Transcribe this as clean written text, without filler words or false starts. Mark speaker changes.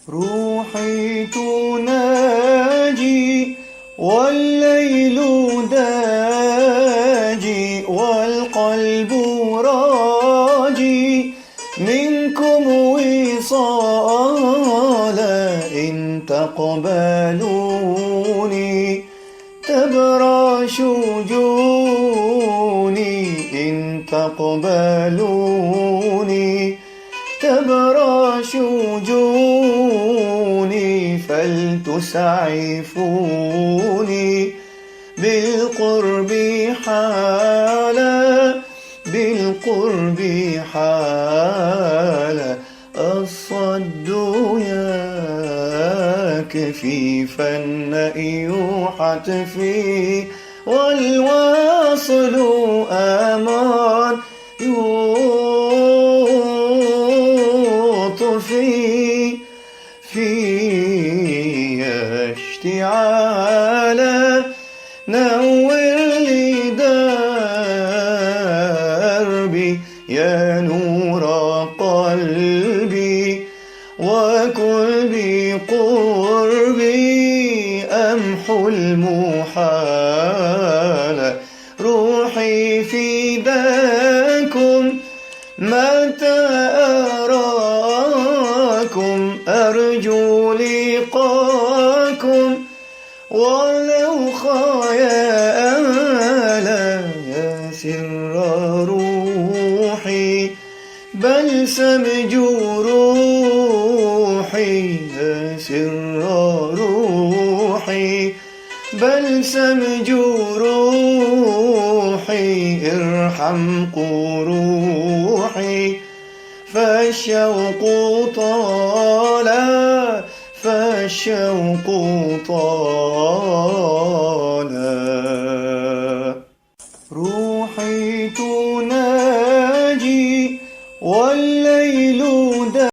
Speaker 1: روحي تناجي والليل داجي والقلب راجي منكم وصالا إن تقبلوني تبرى شجوني إن تقبلوني تبرى شجوني فلتسعفوني بالقرب حالا بالقرب حالا الصد يكفي فالنأي حتفي والواصل أمان يطفي في اشتعالا نور لي دربي يا نور قلبي وكن بقربي أمحو المحال روحي فداكم متى أراكم أرجو لقاكم ولو خيالا يا سر روحي بلسم جروحي يا سر روحي بلسم جروحي ارحم قروحي فالشوق طال